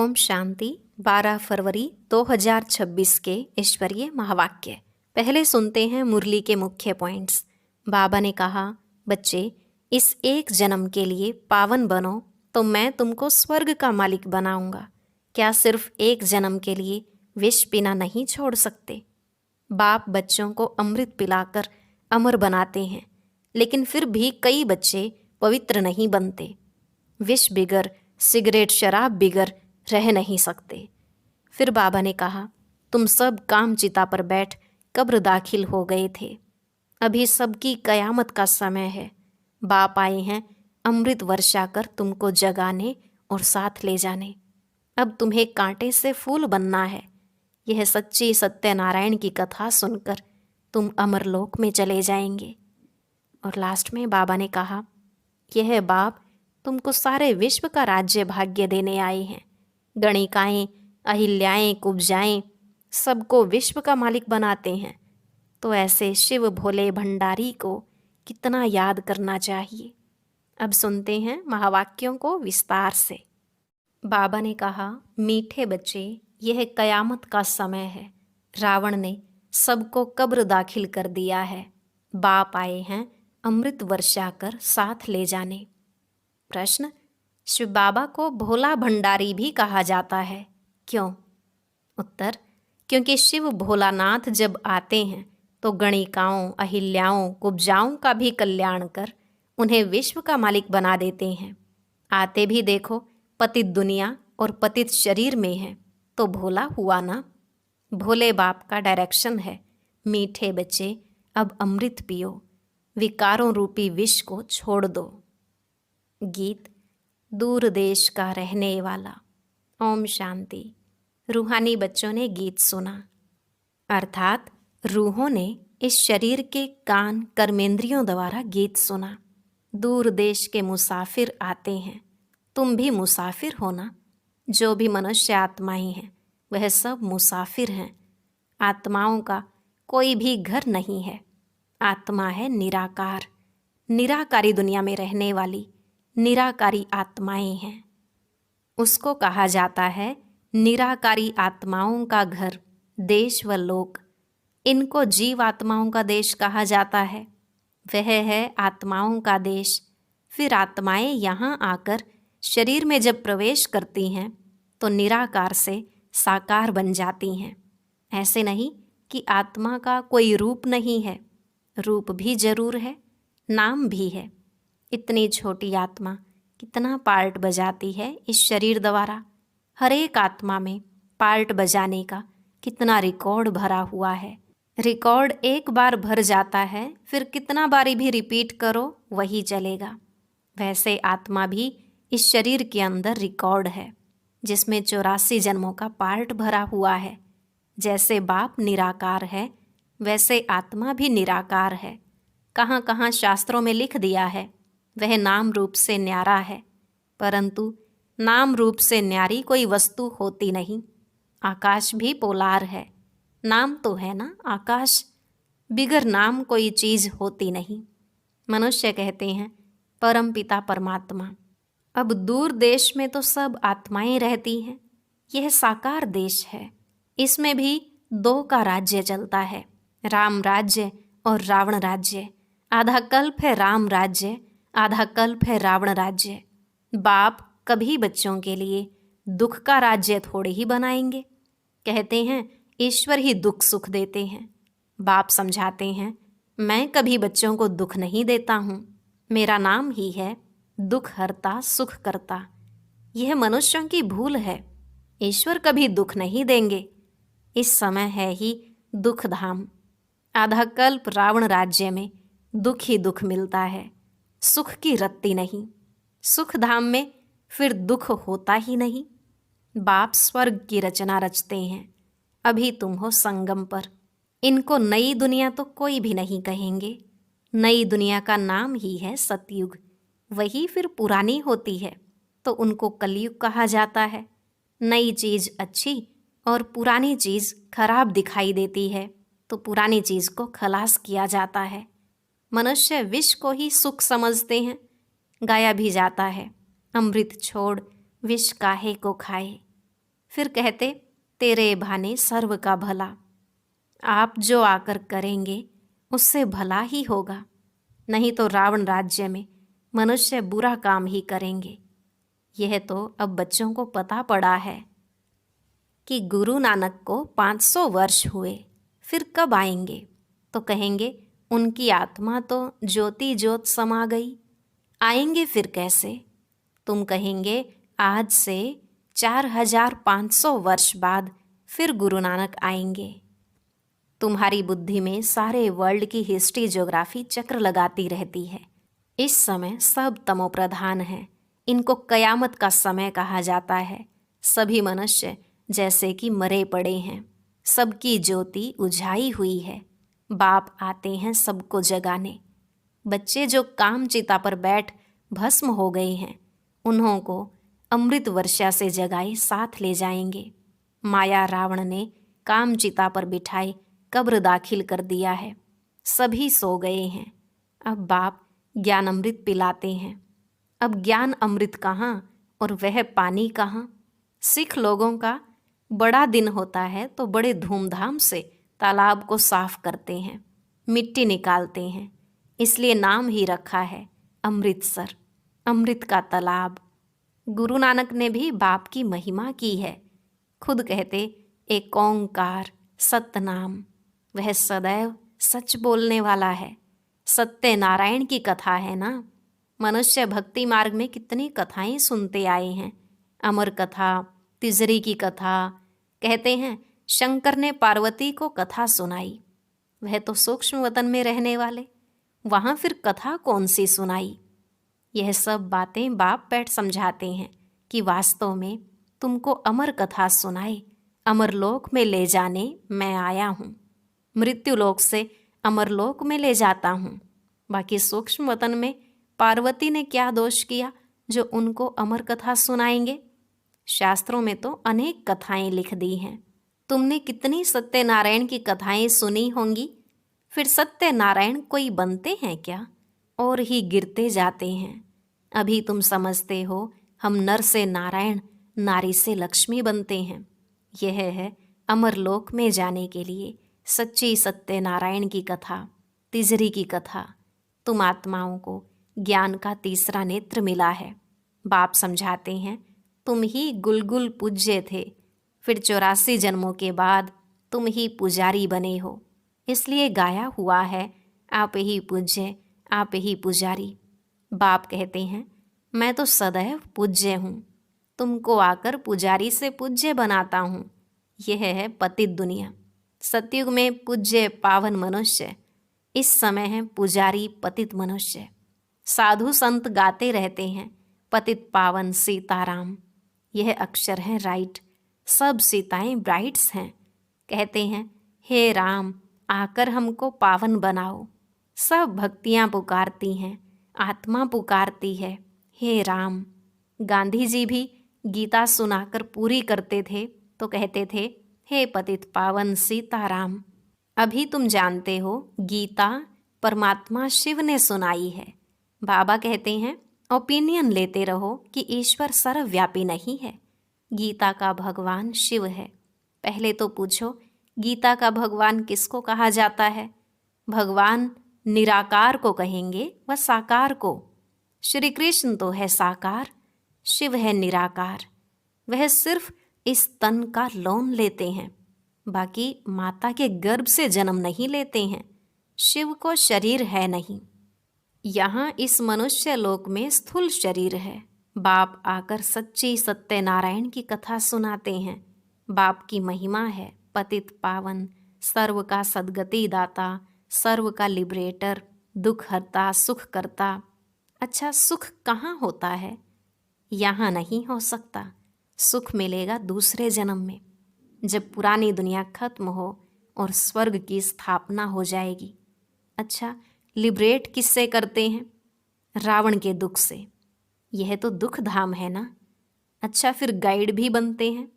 ओम शांति। 12 फरवरी 2026 के ईश्वरीय महावाक्य। पहले सुनते हैं मुरली के मुख्य पॉइंट्स। बाबा ने कहा, बच्चे, इस एक जन्म के लिए पावन बनो तो मैं तुमको स्वर्ग का मालिक बनाऊंगा। क्या सिर्फ एक जन्म के लिए विष पीना नहीं छोड़ सकते? बाप बच्चों को अमृत पिलाकर अमर बनाते हैं, लेकिन फिर भी कई बच्चे पवित्र नहीं बनते। विष बिगर, सिगरेट शराब बिगर रह नहीं सकते। फिर बाबा ने कहा, तुम सब काम चिता पर बैठ कब्र दाखिल हो गए थे। अभी सबकी कयामत का समय है। बाप आए हैं अमृत वर्षा कर तुमको जगाने और साथ ले जाने। अब तुम्हें कांटे से फूल बनना है। यह सच्ची सत्यनारायण की कथा सुनकर तुम अमरलोक में चले जाएंगे। और लास्ट में बाबा ने कहा, यह बाप तुमको सारे विश्व का राज्य भाग्य देने आए हैं। गणिकाएं, अहिल्याएं, कुब्जाएं सबको विश्व का मालिक बनाते हैं। तो ऐसे शिव भोले भंडारी को कितना याद करना चाहिए। अब सुनते हैं महावाक्यों को विस्तार से। बाबा ने कहा, मीठे बच्चे, यह कयामत का समय है। रावण ने सबको कब्र दाखिल कर दिया है। बाप आए हैं अमृत वर्षा कर साथ ले जाने। प्रश्न, शिव बाबा को भोला भंडारी भी कहा जाता है, क्यों? उत्तर, क्योंकि शिव भोलानाथ जब आते हैं तो गणिकाओं, अहिल्याओं, कुब्जाओं का भी कल्याण कर उन्हें विश्व का मालिक बना देते हैं। आते भी देखो पतित दुनिया और पतित शरीर में है, तो भोला हुआ ना। भोले बाप का डायरेक्शन है, मीठे बच्चे अब अमृत पियो, विकारों रूपी विष को छोड़ दो। गीत, दूर देश का रहने वाला। ओम शांति। रूहानी बच्चों ने गीत सुना, अर्थात रूहों ने इस शरीर के कान कर्मेंद्रियों द्वारा गीत सुना। दूर देश के मुसाफिर आते हैं, तुम भी मुसाफिर हो ना। जो भी मनुष्य आत्माएं हैं वह सब मुसाफिर हैं। आत्माओं का कोई भी घर नहीं है। आत्मा है निराकार, निराकारी दुनिया में रहने वाली निराकारी आत्माएं हैं। उसको कहा जाता है निराकारी आत्माओं का घर, देश व लोक। इनको जीव आत्माओं का देश कहा जाता है। वह है आत्माओं का देश। फिर आत्माएं यहाँ आकर शरीर में जब प्रवेश करती हैं तो निराकार से साकार बन जाती हैं। ऐसे नहीं कि आत्मा का कोई रूप नहीं है, रूप भी जरूर है, नाम भी है। इतनी छोटी आत्मा कितना पार्ट बजाती है इस शरीर द्वारा। हर एक आत्मा में पार्ट बजाने का कितना रिकॉर्ड भरा हुआ है। रिकॉर्ड एक बार भर जाता है, फिर कितना बारी भी रिपीट करो वही चलेगा। वैसे आत्मा भी इस शरीर के अंदर रिकॉर्ड है, जिसमें 84 जन्मों का पार्ट भरा हुआ है। जैसे बाप निराकार है, वैसे आत्मा भी निराकार है। कहाँ कहाँ शास्त्रों में लिख दिया है वह नाम रूप से न्यारा है, परंतु नाम रूप से न्यारी कोई वस्तु होती नहीं। आकाश भी पोलार है, नाम तो है ना आकाश, बिगर नाम कोई चीज़ होती नहीं। मनुष्य कहते हैं परम पिता परमात्मा। अब दूर देश में तो सब आत्माएं रहती हैं। यह साकार देश है, इसमें भी दो का राज्य चलता है, राम राज्य और रावण राज्य। आधा कल्प है राम राज्य, आधा कल्प है रावण राज्य। बाप कभी बच्चों के लिए दुख का राज्य थोड़े ही बनाएंगे। कहते हैं ईश्वर ही दुख सुख देते हैं। बाप समझाते हैं, मैं कभी बच्चों को दुख नहीं देता हूँ। मेरा नाम ही है दुख हरता सुख करता। यह मनुष्यों की भूल है। ईश्वर कभी दुख नहीं देंगे। इस समय है ही दुख धाम। आधा कल्प रावण राज्य में दुख ही दुख मिलता है, सुख की रत्ती नहीं। सुख धाम में फिर दुख होता ही नहीं। बाप स्वर्ग की रचना रचते हैं। अभी तुम हो संगम पर। इनको नई दुनिया तो कोई भी नहीं कहेंगे। नई दुनिया का नाम ही है सतयुग। वही फिर पुरानी होती है तो उनको कलयुग कहा जाता है। नई चीज़ अच्छी और पुरानी चीज़ खराब दिखाई देती है तो पुरानी चीज़ को खलास किया जाता है। मनुष्य विष को ही सुख समझते हैं। गाया भी जाता है, अमृत छोड़ विष काहे को खाए। फिर कहते, तेरे भाने सर्व का भला। आप जो आकर करेंगे उससे भला ही होगा, नहीं तो रावण राज्य में मनुष्य बुरा काम ही करेंगे। यह तो अब बच्चों को पता पड़ा है कि गुरु नानक को 500 वर्ष हुए, फिर कब आएंगे? तो कहेंगे उनकी आत्मा तो ज्योति ज्योत समा गई, आएंगे फिर कैसे? तुम कहेंगे आज से 4500 वर्ष बाद फिर गुरु नानक आएंगे। तुम्हारी बुद्धि में सारे वर्ल्ड की हिस्ट्री ज्योग्राफी चक्र लगाती रहती है। इस समय सब तमोप्रधान है, इनको कयामत का समय कहा जाता है। सभी मनुष्य जैसे कि मरे पड़े हैं, सबकी ज्योति उझाई हुई है। बाप आते हैं सबको जगाने। बच्चे जो काम चिता पर बैठ भस्म हो गए हैं, उन्हों को अमृत वर्षा से जगाए साथ ले जाएंगे। माया रावण ने काम चिता पर बिठाए कब्र दाखिल कर दिया है, सभी सो गए हैं। अब बाप ज्ञान अमृत पिलाते हैं। अब ज्ञान अमृत कहाँ और वह पानी कहाँ? सिख लोगों का बड़ा दिन होता है तो बड़े धूमधाम से तालाब को साफ करते हैं, मिट्टी निकालते हैं, इसलिए नाम ही रखा है अमृतसर, अमृत का तालाब। गुरु नानक ने भी बाप की महिमा की है। खुद कहते, एक ओंकार सतनाम, वह सदैव सच बोलने वाला है। सत्य नारायण की कथा है ना। मनुष्य भक्ति मार्ग में कितनी कथाएं सुनते आए हैं। अमर कथा, तिजरी की कथा। कहते हैं शंकर ने पार्वती को कथा सुनाई, वह तो सूक्ष्म वतन में रहने वाले, वहाँ फिर कथा कौन सी सुनाई? यह सब बातें बाप बैठ समझाते हैं कि वास्तव में तुमको अमर कथा सुनाए, अमरलोक में ले जाने मैं आया हूँ। मृत्युलोक से अमरलोक में ले जाता हूँ। बाकी सूक्ष्म वतन में पार्वती ने क्या दोष किया जो उनको अमर कथा सुनाएंगे? शास्त्रों में तो अनेक कथाएं लिख दी हैं। तुमने कितनी सत्यनारायण की कथाएं सुनी होंगी। फिर सत्यनारायण कोई बनते हैं क्या? और ही गिरते जाते हैं। अभी तुम समझते हो हम नर से नारायण, नारी से लक्ष्मी बनते हैं। यह है अमरलोक में जाने के लिए सच्ची सत्यनारायण की कथा, तिजरी की कथा। तुम आत्माओं को ज्ञान का तीसरा नेत्र मिला है। बाप समझाते हैं तुम ही गुलगुल पूज्य थे, फिर 84 जन्मों के बाद तुम ही पुजारी बने हो, इसलिए गाया हुआ है आप ही पूज्य, आप ही पुजारी। बाप कहते हैं मैं तो सदैव पूज्य हूँ, तुमको आकर पुजारी से पूज्य बनाता हूँ। यह है पतित दुनिया। सतयुग में पूज्य पावन मनुष्य, इस समय है पुजारी पतित मनुष्य। साधु संत गाते रहते हैं पतित पावन सीताराम। यह अक्षर है राइट, सब सीताएं ब्राइट्स हैं। कहते हैं हे राम आकर हमको पावन बनाओ। सब भक्तियाँ पुकारती हैं, आत्मा पुकारती है हे राम। गांधी जी भी गीता सुनाकर पूरी करते थे तो कहते थे हे पतित पावन सीताराम। अभी तुम जानते हो गीता परमात्मा शिव ने सुनाई है। बाबा कहते हैं ओपिनियन लेते रहो कि ईश्वर सर्वव्यापी नहीं है, गीता का भगवान शिव है। पहले तो पूछो गीता का भगवान किसको कहा जाता है? भगवान निराकार को कहेंगे व साकार को। श्री कृष्ण तो है साकार, शिव है निराकार। वह सिर्फ इस तन का लोन लेते हैं, बाकी माता के गर्भ से जन्म नहीं लेते हैं। शिव को शरीर है नहीं। यहाँ इस मनुष्य लोक में स्थूल शरीर है। बाप आकर सच्ची सत्यनारायण की कथा सुनाते हैं। बाप की महिमा है पतित पावन, सर्व का सद्गति दाता, सर्व का लिबरेटर, दुख हरता, सुख करता। अच्छा सुख कहाँ होता है? यहाँ नहीं हो सकता। सुख मिलेगा दूसरे जन्म में, जब पुरानी दुनिया खत्म हो और स्वर्ग की स्थापना हो जाएगी। अच्छा लिबरेट किससे करते हैं? रावण के दुख से। यह तो दुख धाम है ना। अच्छा फिर गाइड भी बनते हैं।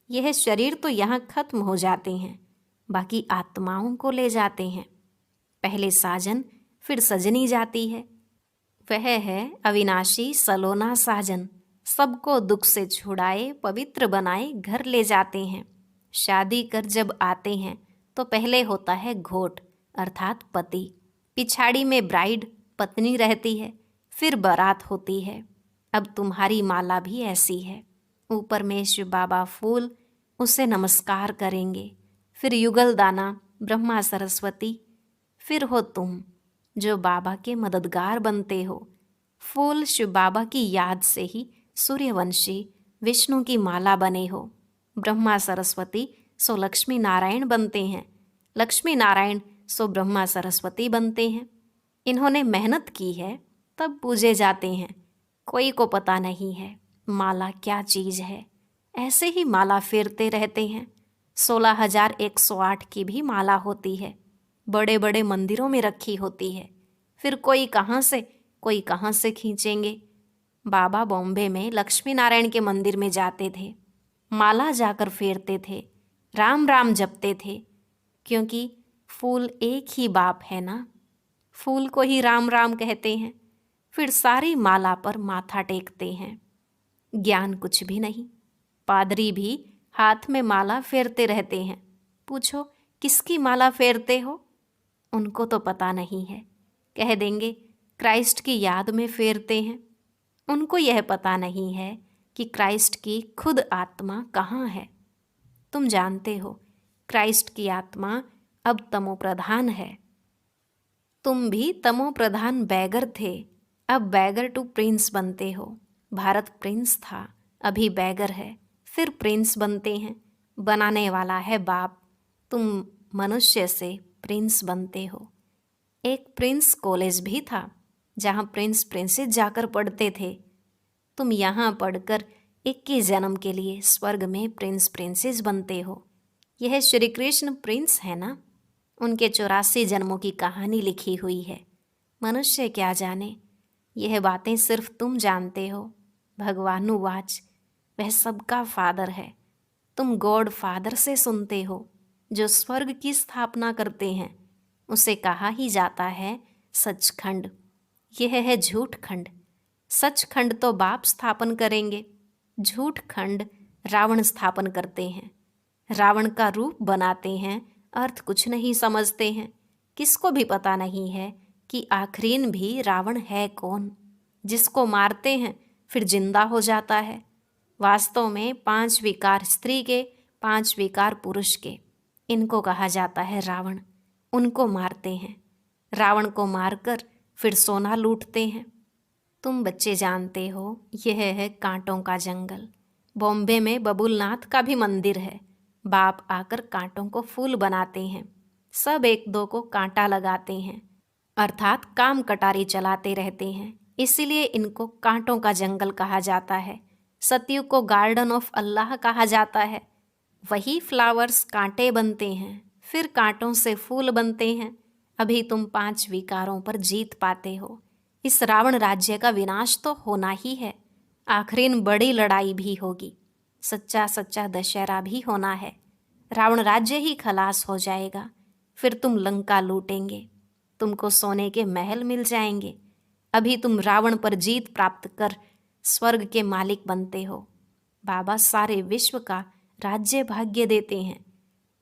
यह शरीर तो यहाँ खत्म हो जाते हैं, बाकी आत्माओं को ले जाते हैं। पहले साजन फिर सजनी जाती है। वह है अविनाशी सलोना साजन, सबको दुख से छुड़ाए, पवित्र बनाए घर ले जाते हैं। शादी कर जब आते हैं तो पहले होता है घोट अर्थात पति, पिछाड़ी में ब्राइड पत्नी रहती है, फिर बारात होती है। अब तुम्हारी माला भी ऐसी है। ऊपर में शिव बाबा फूल, उसे नमस्कार करेंगे। फिर युगल दाना ब्रह्मा सरस्वती, फिर हो तुम जो बाबा के मददगार बनते हो। फूल शिव बाबा की याद से ही सूर्यवंशी विष्णु की माला बने हो। ब्रह्मा सरस्वती सो लक्ष्मी नारायण बनते हैं, लक्ष्मी नारायण सो ब्रह्मा सरस्वती बनते हैं। इन्होंने मेहनत की है तब पूजे जाते हैं। कोई को पता नहीं है माला क्या चीज़ है, ऐसे ही माला फेरते रहते हैं। 16,108 की भी माला होती है, बड़े बड़े मंदिरों में रखी होती है। फिर कोई कहाँ से खींचेंगे। बाबा बॉम्बे में लक्ष्मी नारायण के मंदिर में जाते थे, माला जाकर फेरते थे, राम राम जपते थे, क्योंकि फूल एक ही बाप है ना। फूल को ही राम राम कहते हैं। फिर सारी माला पर माथा टेकते हैं। ज्ञान कुछ भी नहीं। पादरी भी हाथ में माला फेरते रहते हैं। पूछो किसकी माला फेरते हो, उनको तो पता नहीं है। कह देंगे क्राइस्ट की याद में फेरते हैं। उनको यह पता नहीं है कि क्राइस्ट की खुद आत्मा कहाँ है। तुम जानते हो क्राइस्ट की आत्मा अब तमो प्रधान है। तुम भी तमो प्रधान बैगर थे, अब बैगर टू प्रिंस बनते हो। भारत प्रिंस था, अभी बैगर है, फिर प्रिंस बनते हैं। बनाने वाला है बाप, तुम मनुष्य से प्रिंस बनते हो। एक प्रिंस कॉलेज भी था जहाँ प्रिंस प्रिंसेस जाकर पढ़ते थे। तुम यहाँ पढ़कर 21 जन्म के लिए स्वर्ग में प्रिंस प्रिंसेस बनते हो। यह श्री कृष्ण प्रिंस है ना, उनके 84 जन्मों की कहानी लिखी हुई है। मनुष्य क्या जाने, यह बातें सिर्फ तुम जानते हो। भगवानुवाच, वह सबका फादर है। तुम गॉड फादर से सुनते हो, जो स्वर्ग की स्थापना करते हैं। उसे कहा ही जाता है सचखंड। यह है झूठ खंड। सचखंड तो बाप स्थापन करेंगे, झूठ खंड रावण स्थापन करते हैं। रावण का रूप बनाते हैं, अर्थ कुछ नहीं समझते हैं। किसको भी पता नहीं है कि आखिरीन भी रावण है कौन। जिसको मारते हैं फिर जिंदा हो जाता है। वास्तव में 5 विकार स्त्री के, 5 विकार पुरुष के, इनको कहा जाता है रावण। उनको मारते हैं। रावण को मारकर फिर सोना लूटते हैं। तुम बच्चे जानते हो यह है कांटों का जंगल। बॉम्बे में बबुलनाथ का भी मंदिर है। बाप आकर कांटों को फूल बनाते हैं। सब एक दो को कांटा लगाते हैं, अर्थात काम कटारी चलाते रहते हैं। इसीलिए इनको कांटों का जंगल कहा जाता है। सतयुग को गार्डन ऑफ अल्लाह कहा जाता है। वही फ्लावर्स कांटे बनते हैं, फिर कांटों से फूल बनते हैं। अभी तुम 5 विकारों पर जीत पाते हो। इस रावण राज्य का विनाश तो होना ही है। आखिरीन बड़ी लड़ाई भी होगी। सच्चा सच्चा दशहरा भी होना है। रावण राज्य ही खलास हो जाएगा। फिर तुम लंका लूटेंगे, तुमको सोने के महल मिल जाएंगे। अभी तुम रावण पर जीत प्राप्त कर स्वर्ग के मालिक बनते हो। बाबा सारे विश्व का राज्य भाग्य देते हैं,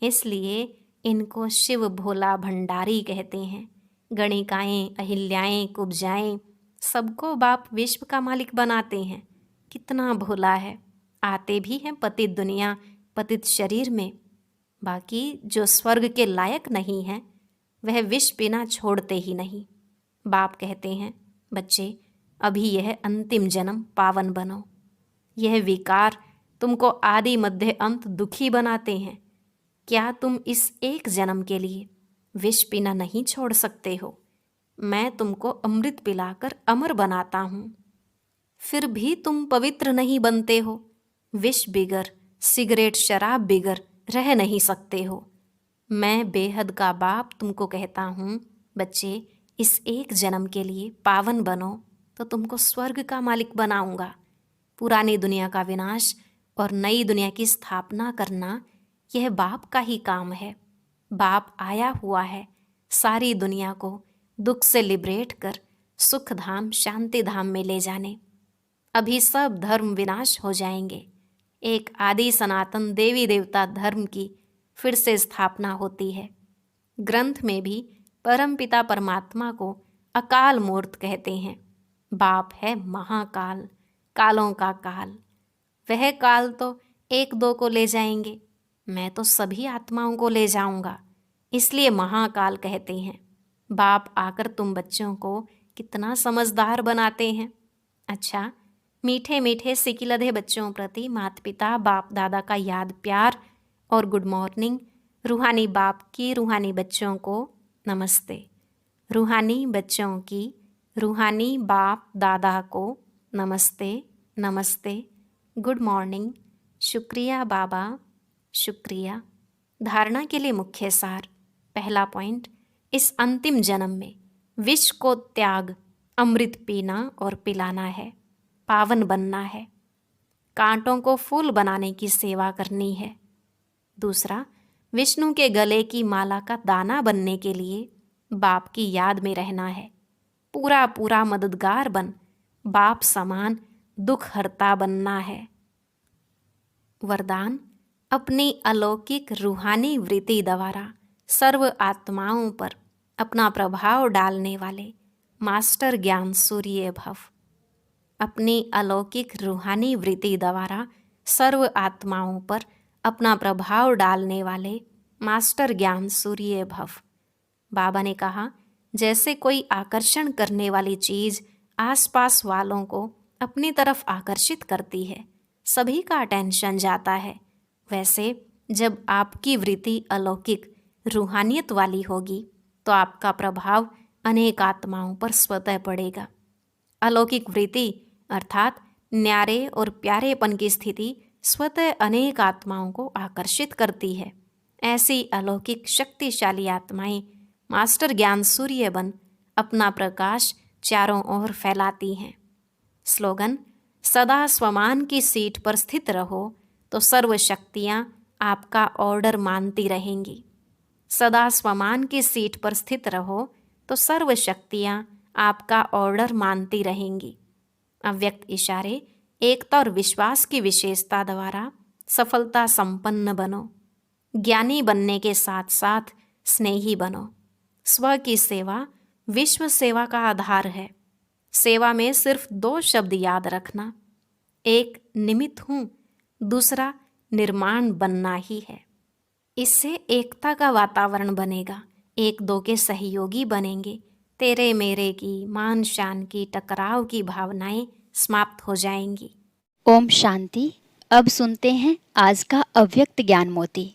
इसलिए इनको शिव भोला भंडारी कहते हैं। गणिकाएं, अहिल्याएं, कुब्जाएं, सबको बाप विश्व का मालिक बनाते हैं। कितना भोला है। आते भी हैं पतित दुनिया, पतित शरीर में। बाकी जो स्वर्ग के लायक नहीं है वह विष पीना छोड़ते ही नहीं। बाप कहते हैं बच्चे, अभी यह अंतिम जन्म पावन बनो। यह विकार तुमको आदि मध्य अंत दुखी बनाते हैं। क्या तुम इस एक जन्म के लिए विष पीना नहीं छोड़ सकते हो? मैं तुमको अमृत पिलाकर अमर बनाता हूँ, फिर भी तुम पवित्र नहीं बनते हो। विष बिगर, सिगरेट शराब बिगर रह नहीं सकते हो। मैं बेहद का बाप तुमको कहता हूँ बच्चे, इस एक जन्म के लिए पावन बनो तो तुमको स्वर्ग का मालिक बनाऊंगा। पुरानी दुनिया का विनाश और नई दुनिया की स्थापना करना यह बाप का ही काम है। बाप आया हुआ है सारी दुनिया को दुख से लिबरेट कर सुख धाम, शांति धाम में ले जाने। अभी सब धर्म विनाश हो जाएंगे। एक आदि सनातन देवी देवता धर्म की फिर से स्थापना होती है। ग्रंथ में भी परमपिता परमात्मा को अकाल मूर्त कहते हैं। बाप है महाकाल, कालों का काल। वह काल तो एक दो को ले जाएंगे, मैं तो सभी आत्माओं को ले जाऊंगा, इसलिए महाकाल कहते हैं। बाप आकर तुम बच्चों को कितना समझदार बनाते हैं। अच्छा, मीठे मीठे सिकिलधे बच्चों प्रति माता पिता बाप दादा का याद प्यार और गुड मॉर्निंग। रूहानी बाप की रूहानी बच्चों को नमस्ते। रूहानी बच्चों की रूहानी बाप दादा को नमस्ते नमस्ते, गुड मॉर्निंग, शुक्रिया बाबा, शुक्रिया। धारणा के लिए मुख्य सार। पहला पॉइंट, इस अंतिम जन्म में विष को त्याग अमृत पीना और पिलाना है, पावन बनना है, कांटों को फूल बनाने की सेवा करनी है। दूसरा, विष्णु के गले की माला का दाना बनने के लिए बाप की याद में रहना है, पूरा पूरा मददगार बन बाप समान दुख हरता बनना है। वरदान, अपनी अलौकिक रूहानी वृत्ति द्वारा सर्व आत्माओं पर अपना प्रभाव डालने वाले मास्टर ज्ञान सूर्य भव। अपनी अलौकिक रूहानी वृत्ति द्वारा सर्व आत्माओं पर अपना प्रभाव डालने वाले मास्टर ज्ञान सूर्य भव। बाबा ने कहा, जैसे कोई आकर्षण करने वाली चीज आसपास वालों को अपनी तरफ आकर्षित करती है, सभी का अटेंशन जाता है, वैसे जब आपकी वृत्ति अलौकिक रूहानियत वाली होगी तो आपका प्रभाव अनेक आत्माओं पर स्वतः पड़ेगा। अलौकिक वृत्ति अर्थात न्यारे और प्यारेपन की स्थिति स्वतः अनेक आत्माओं को आकर्षित करती है। ऐसी अलौकिक शक्तिशाली आत्माएं मास्टर ज्ञान सूर्य बन अपना प्रकाश चारों ओर फैलाती हैं। स्लोगन, सदा स्वमान की सीट पर स्थित रहो तो सर्व शक्तियाँ आपका ऑर्डर मानती रहेंगी। सदा स्वमान की सीट पर स्थित रहो तो सर्व शक्तियाँ आपका ऑर्डर मानती रहेंगी। अव्यक्त इशारे, एकता और विश्वास की विशेषता द्वारा सफलता संपन्न बनो। ज्ञानी बनने के साथ साथ स्नेही बनो। स्व की सेवा विश्व सेवा का आधार है। सेवा में सिर्फ 2 शब्द याद रखना, एक निमित्त हूँ, दूसरा निर्माण बनना ही है। इससे एकता का वातावरण बनेगा, एक दो के सहयोगी बनेंगे, तेरे मेरे की मान शान की टकराव की भावनाएं समाप्त हो जाएंगी। ओम शांति। अब सुनते हैं आज का अव्यक्त ज्ञान मोती।